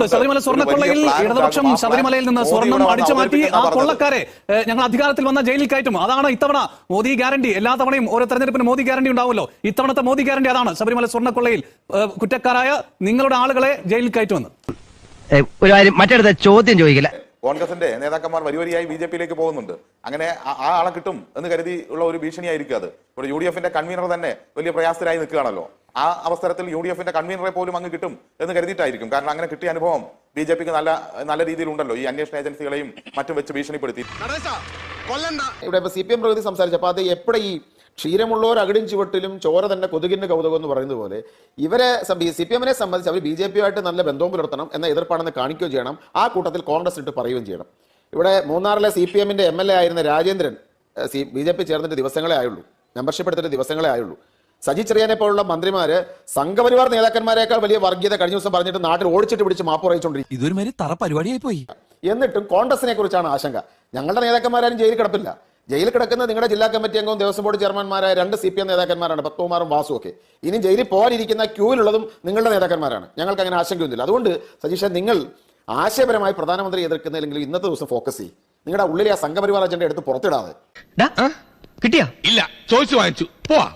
പറഞ്ഞിട്ടുണ്ട്. ശബരിമല സ്വർണ്ണക്കൊള്ളയിൽ ഇടതുപക്ഷം ശബരിമലയിൽ നിന്ന് സ്വർണം അടിച്ചു മാറ്റി ആ കൊള്ളക്കാരെ ഞങ്ങൾ അധികാരത്തിൽ വന്ന ജയിലിൽ കയറ്റും. അതാണ് ഇത്തവണ മോദി ഗ്യാരണ്ടി. എല്ലാ തവണയും ഓരോ തെരഞ്ഞെടുപ്പിന് മോദി ഗ്യാരണ്ടി ഉണ്ടാവുമല്ലോ. ഇത്തവണത്തെ മോദി ഗ്യാരണ്ടി അതാണ്, ശബരിമല സ്വർണ്ണക്കൊള്ളയിൽ കുറ്റക്കാരായ നിങ്ങളുടെ ആളുകളെ ജയിലിൽ കയറ്റുമെന്ന്. ഒരു കാര്യം മറ്റടുത്ത ചോദ്യം ചോദിക്കില്ല. കോൺഗ്രസിന്റെ നേതാക്കന്മാർ വരിവരിയായി ബി.ജെ.പിയിലേക്ക് പോകുന്നുണ്ട്. അങ്ങനെ ആ ആളെ കിട്ടും എന്ന് കരുതി ഉള്ള ഒരു ഭീഷണിയായിരിക്കും അത്. ഇവിടെ യു.ഡി.എഫിന്റെ കൺവീനർ തന്നെ വലിയ പ്രയാസത്തിലായി നിൽക്കുകയാണല്ലോ. ആ അവസരത്തിൽ യു.ഡി.എഫിന്റെ കൺവീനറെ പോലും അങ്ങ് കിട്ടും എന്ന് കരുതിയിട്ടായിരിക്കും. കാരണം അങ്ങനെ കിട്ടിയ അനുഭവം ബി.ജെ.പിക്ക് നല്ല രീതിയിലുണ്ടല്ലോ. ഈ അന്വേഷണ ഏജൻസികളെയും മറ്റും വെച്ച് ഭീഷണിപ്പെടുത്തി. ഇവിടെ CPM പ്രകൃതി സംസാരിച്ചപ്പോൾ അത് എപ്പോഴും ഈ ക്ഷീരമുള്ളവർ അകിടും ചുവട്ടിലും ചോര തന്നെ കൊതുകിന്റെ കൗതുകം എന്ന് പറയുന്നത് പോലെ ഇവരെ CPM സംബന്ധിച്ച് അവർ BJP-യുമായിട്ട് നല്ല ബന്ധവും പുലർത്തണം എന്ന എതിർപ്പാണെന്ന് കാണിക്കുകയും ചെയ്യണം. ആ കൂട്ടത്തിൽ കോൺഗ്രസ് ഇട്ട് പറയുകയും ചെയ്യണം. ഇവിടെ മൂന്നാറിലെ CPM-ന്റെ MLA ആയിരുന്ന രാജേന്ദ്രൻ BJP ചേർന്നിട്ട് ദിവസങ്ങളെ ആയുള്ളൂ, മെമ്പർഷിപ്പ് എടുത്തിട്ട് ദിവസങ്ങളെ ആയുള്ളൂ. സജി ചെറിയാനെ പോലുള്ള മന്ത്രിമാര് സംഘപരിവാർ നേതാക്കന്മാരെക്കാൾ വലിയ വർഗീയത കഴിഞ്ഞ ദിവസം പറഞ്ഞിട്ട് നാട്ടിൽ ഓടിച്ചിട്ട് പിടിച്ച് മാപ്പ് പറയിച്ചുകൊണ്ടിരിക്കും. ഇതൊരു തറ പരിപാടിയായി പോയി. എന്നിട്ടും കോൺഗ്രസിനെ കുറിച്ചാണ് ആശങ്ക. ഞങ്ങളുടെ നേതാക്കന്മാരും ജയിലിൽ കിടപ്പില്ല. ജയിലിൽ കിടക്കുന്ന നിങ്ങളുടെ ജില്ലാ കമ്മിറ്റി അംഗവും ദേവസ്വം ബോർഡ് ചെയർമാൻമാരായ 2 CPM നേതാക്കന്മാരാണ്, പത്മകുമാറും വാസും ഒക്കെ. ഇനി ജയിലിൽ പോകാനിരിക്കുന്ന ക്യൂവിലുള്ളതും നിങ്ങളുടെ നേതാക്കന്മാരാണ്. ഞങ്ങൾക്ക് അങ്ങനെ ആശങ്കയൊന്നുമില്ല. അതുകൊണ്ട് സതീഷ്, നിങ്ങൾ ആശയപരമായി പ്രധാനമന്ത്രി എതിർക്കുന്നില്ലെങ്കിൽ ഇന്നത്തെ ദിവസം ഫോക്കസ് ചെയ്യും. നിങ്ങളുടെ ഉള്ളിലെ ആ സംഘപരിവാർ അജണ്ട എടുത്ത് പുറത്തിടാതെ. കിട്ടിയാ ഇല്ല, ചോദിച്ചു വാങ്ങിച്ചു പോവാ.